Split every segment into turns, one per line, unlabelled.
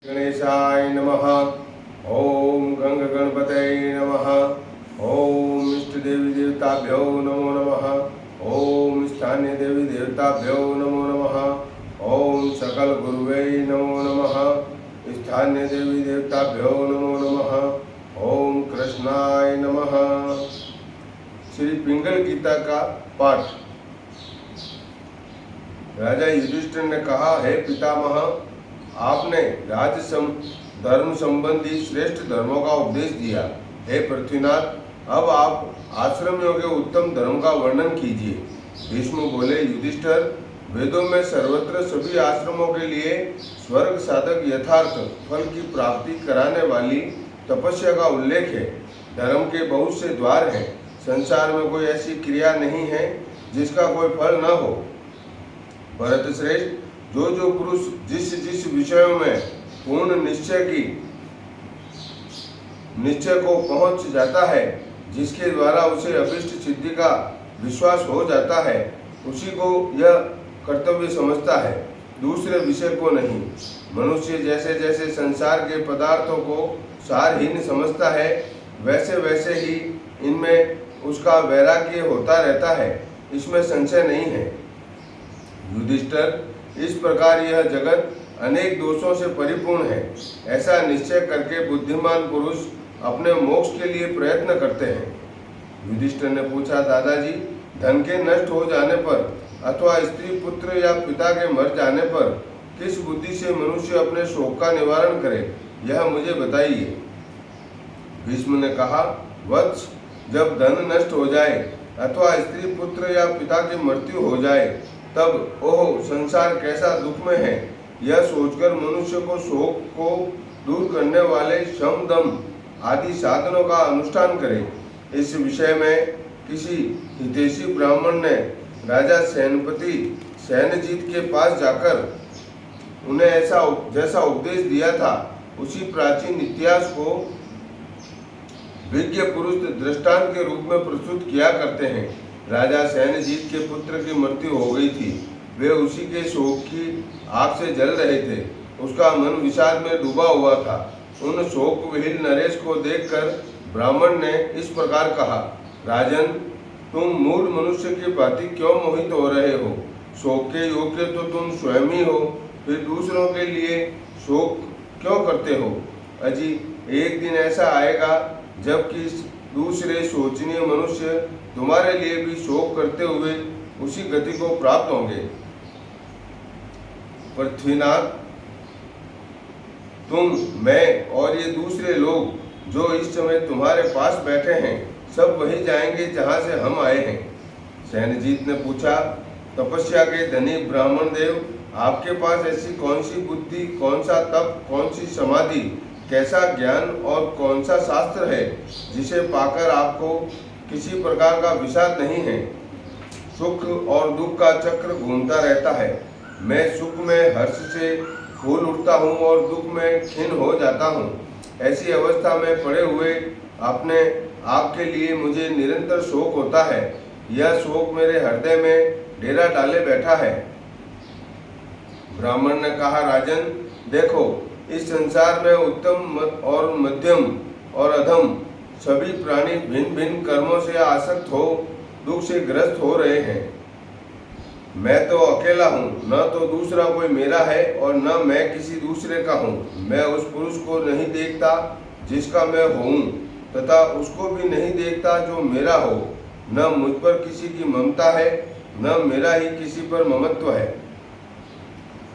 गणेशाय नमः। ओम गंग गणपतये नमः। ओम इष्ट देवी देवताभ्यो नमो नमः। ओम स्थानीय देवी देवताभ्यो नमो नमः। ओम सकल गुरुवे नमो नमः। स्थानीय देवी देवताभ्यो नमो नमः। ओम कृष्णाय नमः। श्री पिंगल गीता का पाठ। राजा युधिष्ठिर ने कहा, हे पितामह, आपने धर्म संबंधी श्रेष्ठ धर्मों का उपदेश दिया। हे पृथ्वीनाथ, अब आप आश्रम योग्य उत्तम धर्म का वर्णन कीजिए। भीष्म बोले, युधिष्ठिर, वेदों में सर्वत्र सभी आश्रमों के लिए स्वर्ग साधक यथार्थ फल की प्राप्ति कराने वाली तपस्या का उल्लेख है। धर्म के बहुत से द्वार हैं। संसार में कोई ऐसी क्रिया नहीं है जिसका कोई फल न हो। भरत श्रेष्ठ, जो पुरुष जिस विषयों में पूर्ण निश्चय को पहुंच जाता है, जिसके द्वारा उसे अभिष्ट सिद्धि का विश्वास हो जाता है, उसी को यह कर्तव्य समझता है, दूसरे विषय को नहीं। मनुष्य जैसे जैसे संसार के पदार्थों को सारहीन समझता है, वैसे वैसे ही इनमें उसका वैराग्य होता रहता है, इसमें संशय नहीं है। युधिष्ठिर, इस प्रकार यह जगत अनेक दोषों से परिपूर्ण है, ऐसा निश्चय करके बुद्धिमान पुरुष अपने मोक्ष के लिए प्रयत्न करते हैं। युधिष्ठिर ने पूछा, दादाजी, धन के नष्ट हो जाने पर अथवा स्त्री पुत्र या पिता के मर जाने पर किस बुद्धि से मनुष्य अपने शोक का निवारण करे, यह मुझे बताइए। भीष्म ने कहा, वत्स, जब धन नष्ट हो जाए अथवा स्त्री पुत्र या पिता की मृत्यु हो जाए, तब ओह, संसार कैसा दुख में है, यह सोचकर मनुष्य को शोक को दूर करने वाले शम दम आदि साधनों का अनुष्ठान करे। इस विषय में किसी हितैषी ब्राह्मण ने राजा सेनापति सैन्यजीत के पास जाकर उन्हें जैसा उपदेश दिया था, उसी प्राचीन इतिहास को विज्ञ पुरुष दृष्टांत के रूप में प्रस्तुत किया करते हैं। राजा सैन्यजीत के पुत्र की मृत्यु हो गई थी। वे उसी के शोक की आग से जल रहे थे। उसका मन विषाद में डूबा हुआ था। उन शोक विहीन नरेश को देखकर ब्राह्मण ने इस प्रकार कहा, राजन, तुम मूढ़ मनुष्य की भांति क्यों मोहित हो रहे हो? शोक के योग्य तो तुम स्वयं ही हो, फिर दूसरों के लिए शोक क्यों करते हो? अजी, एक दिन ऐसा आएगा जबकि दूसरे शोचनीय मनुष्य तुम्हारे लिए भी शोक करते हुए उसी गति को प्राप्त होंगे। पृथ्वीनाथ, तुम, मैं और ये दूसरे लोग जो इस समय तुम्हारे पास बैठे हैं, सब वही जाएंगे जहां से हम आए हैं। सैन्यजीत ने पूछा, तपस्या के धनी ब्राह्मण देव, आपके पास ऐसी कौन सी बुद्धि, कौन सा तप, कौन सी समाधि, कैसा ज्ञान और कौन सा शास्त्र है जिसे पाकर आपको किसी प्रकार का विषाद नहीं है? सुख और दुख का चक्र घूमता रहता है। मैं सुख में हर्ष से फूल उठता हूँ और दुख में खिन्न हो जाता हूँ। ऐसी अवस्था में पड़े हुए अपने आप के लिए मुझे निरंतर शोक होता है। यह शोक मेरे हृदय में डेरा डाले बैठा है। ब्राह्मण ने कहा, राजन, देखो, इस संसार में उत्तम और मध्यम और अधम सभी प्राणी भिन्न भिन्न कर्मों से आसक्त हो दुख से ग्रस्त हो रहे हैं। मैं तो अकेला हूँ, न तो दूसरा कोई मेरा है और न मैं किसी दूसरे का हूँ। मैं उस पुरुष को नहीं देखता जिसका मैं हूँ, तथा उसको भी नहीं देखता जो मेरा हो। न मुझ पर किसी की ममता है, न मेरा ही किसी पर ममत्व है।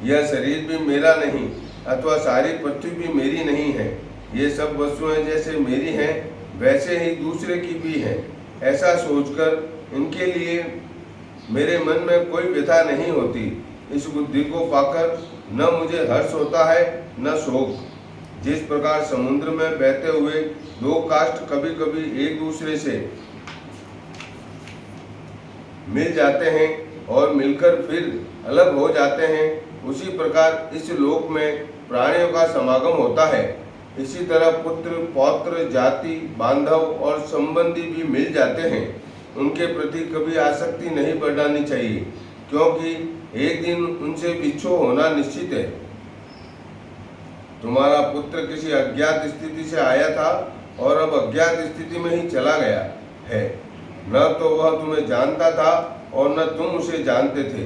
यह शरीर भी मेरा नहीं अथवा सारी पृथ्वी भी मेरी नहीं है। ये सब वस्तुएं जैसे मेरी हैं, वैसे ही दूसरे की भी हैं। ऐसा सोचकर इनके लिए मेरे मन में कोई व्यथा नहीं होती। इस बुद्धि को पाकर न मुझे हर्ष होता है न शोक। जिस प्रकार समुद्र में बहते हुए दो काष्ठ कभी कभी एक दूसरे से मिल जाते हैं और मिलकर फिर अलग हो जाते हैं, उसी प्रकार इस लोक में प्राणियों का समागम होता है। इसी तरह पुत्र, पौत्र, जाति, बांधव और संबंधी भी मिल जाते हैं। उनके प्रति कभी आसक्ति नहीं बढ़ानी चाहिए, क्योंकि एक दिन उनसे विच्छोह होना निश्चित है। तुम्हारा पुत्र किसी अज्ञात स्थिति से आया था और अब अज्ञात स्थिति में ही चला गया है। न तो वह तुम्हें जानता था और न तुम उसे जानते थे,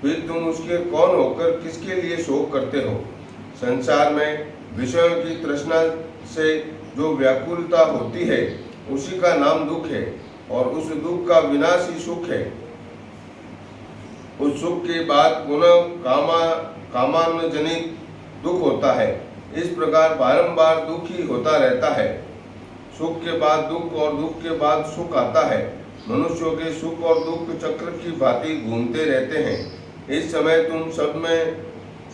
फिर तुम उसके कौन होकर किसके लिए शोक करते हो। संसार में विषयों की तृष्णा से जो व्याकुलता होती है उसी का नाम दुख है, और उस दुख का विनाश ही सुख है। उस सुख के बाद पुनः कामान्व जनित दुख होता है। इस प्रकार बारंबार दुख ही होता रहता है। सुख के बाद दुख और दुख के बाद सुख आता है। मनुष्यों के सुख और दुख चक्र की भांति घूमते रहते हैं। इस समय तुम सब में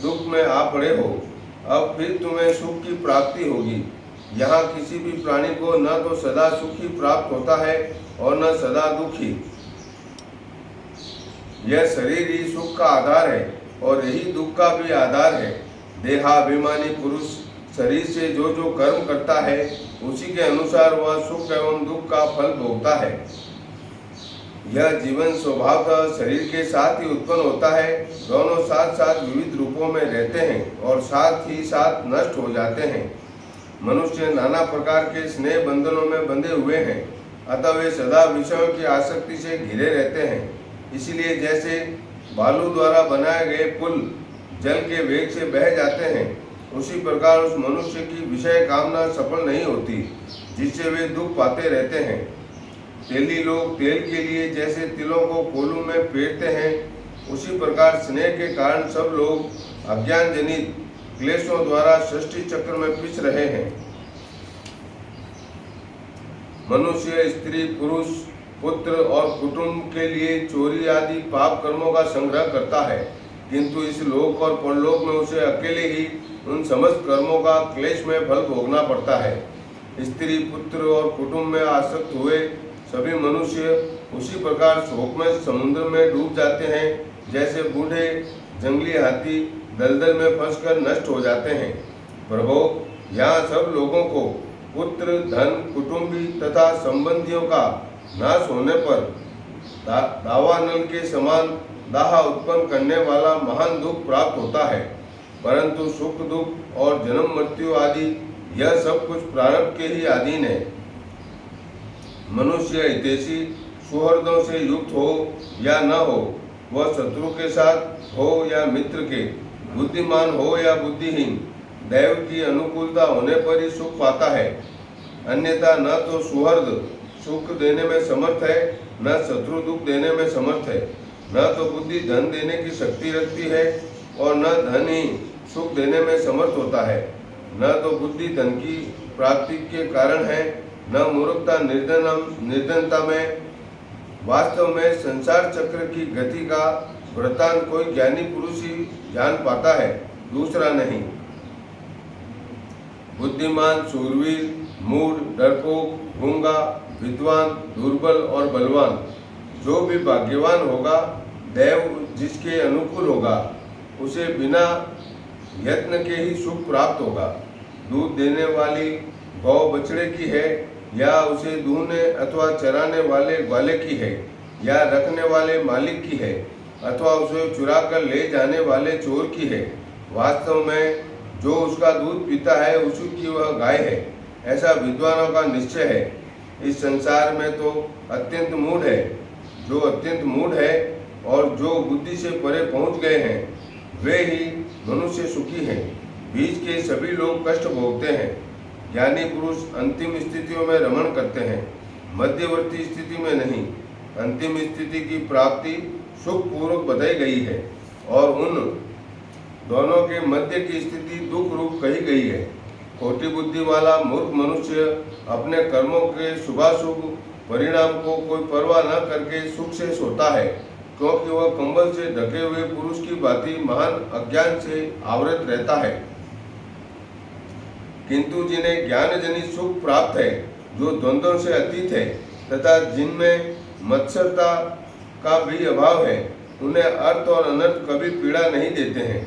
दुख में आ पड़े हो, अब फिर तुम्हें सुख की प्राप्ति होगी। यहाँ किसी भी प्राणी को न तो सदा सुखी प्राप्त होता है और न सदा दुखी। यह शरीर ही सुख का आधार है और यही दुख का भी आधार है। देहाभिमानी पुरुष शरीर से जो जो कर्म करता है उसी के अनुसार वह सुख एवं दुख का फल भोगता है। यह जीवन स्वभावतः शरीर के साथ ही उत्पन्न होता है। दोनों साथ साथ विविध रूपों में रहते हैं और साथ ही साथ नष्ट हो जाते हैं। मनुष्य नाना प्रकार के स्नेह बंधनों में बंधे हुए हैं, अतः वे सदा विषयों की आसक्ति से घिरे रहते हैं। इसलिए जैसे बालू द्वारा बनाए गए पुल जल के वेग से बह जाते हैं, उसी प्रकार उस मनुष्य की विषय कामना सफल नहीं होती, जिससे वे दुख पाते रहते हैं। तेली लोग तेल के लिए जैसे तिलों को कोलू में फेरते हैं, उसी प्रकार स्नेह के कारण सब लोग अज्ञान जनित क्लेशों द्वारा सृष्टि चक्र में पिस रहे हैं। मनुष्य स्त्री पुरुष पुत्र और कुटुंब के लिए चोरी आदि पाप कर्मों का संग्रह करता है, किंतु इस लोक और परलोक में उसे अकेले ही उन समस्त कर्मों का क्लेश में फल भोगना पड़ता है। स्त्री पुत्र और कुटुंब में आसक्त हुए सभी मनुष्य उसी प्रकार शोक में समुद्र में डूब जाते हैं, जैसे बूढ़े जंगली हाथी दलदल में फंसकर नष्ट हो जाते हैं। प्रभो, यहाँ सब लोगों को पुत्र धन कुटुंबी तथा संबंधियों का नाश होने पर दावानल के समान दाह उत्पन्न करने वाला महान दुख प्राप्त होता है, परंतु सुख दुख और जन्म मृत्यु आदि यह सब कुछ प्रारब्ध के ही अधीन है। मनुष्य हितैषी सुहृदों से युक्त हो या न हो, वह शत्रु के साथ हो या मित्र के, बुद्धिमान हो या बुद्धिहीन, दैव की अनुकूलता होने पर ही सुख पाता है। अन्यथा न तो सुहृद सुख देने में समर्थ है, न शत्रु दुख देने में समर्थ है। न तो बुद्धि धन देने की शक्ति रखती है और न धन ही सुख देने में समर्थ होता है। न तो बुद्धि धन की प्राप्ति के कारण है, न मूर्खता निर्धनता में। वास्तव में संसार चक्र की गति का वृत्तांत कोई ज्ञानी पुरुष ही जान पाता है, दूसरा नहीं। बुद्धिमान शूरवीर मूढ़ डरपोक गूंगा विद्वान दुर्बल और बलवान, जो भी भाग्यवान होगा, दैव जिसके अनुकूल होगा, उसे बिना यत्न के ही सुख प्राप्त होगा। दूध देने वाली गौ बछड़े की है, या उसे दूहने अथवा चराने वाले ग्वाले की है, या रखने वाले मालिक की है, अथवा उसे चुरा कर ले जाने वाले चोर की है। वास्तव में जो उसका दूध पीता है उसी की वह गाय है, ऐसा विद्वानों का निश्चय है। इस संसार में तो अत्यंत मूढ़ है। जो अत्यंत मूढ़ है और जो बुद्धि से परे पहुंच गए हैं, वे ही मनुष्य सुखी हैं। बीच के सभी लोग कष्ट भोगते हैं। ज्ञानी पुरुष अंतिम स्थितियों में रमण करते हैं, मध्यवर्ती स्थिति में नहीं। अंतिम स्थिति की प्राप्ति सुख पूर्वक बताई गई है और उन दोनों के मध्य की स्थिति दुख रूप कही गई है। खोटी बुद्धि वाला मूर्ख मनुष्य अपने कर्मों के शुभाशुभ परिणाम को कोई परवाह न करके सुख से सोता है, क्योंकि वह कंबल से ढके हुए पुरुष की भांति महान अज्ञान से आवृत रहता है। किंतु जिन्हें ज्ञान जनित सुख प्राप्त है, जो द्वंद्वों से अतीत है तथा जिनमें मत्सरता का भी अभाव है, उन्हें अर्थ और अनर्थ कभी पीड़ा नहीं देते हैं।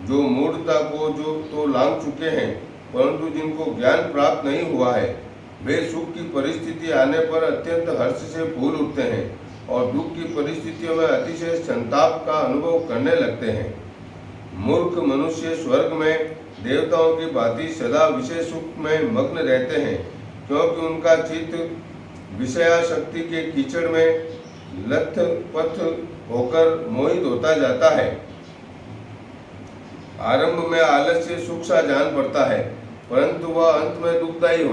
जो मूढ़ता को जो तो लांघ चुके हैं, परंतु जिनको ज्ञान प्राप्त नहीं हुआ है, वे सुख की परिस्थिति आने पर अत्यंत हर्ष से फूल उठते हैं और दुख की परिस्थितियों में अतिशय संताप का अनुभव करने लगते हैं। मूर्ख मनुष्य स्वर्ग में देवताओं की भांति सदा विषय सुख में मग्न रहते हैं, क्योंकि उनका चित्त विषयाशक्ति के कीचड़ में लथपथ होकर मोहित होता जाता है। आरंभ में आलस्य सुख सा जान पड़ता है, परंतु वह अंत में दुखदायी होता है।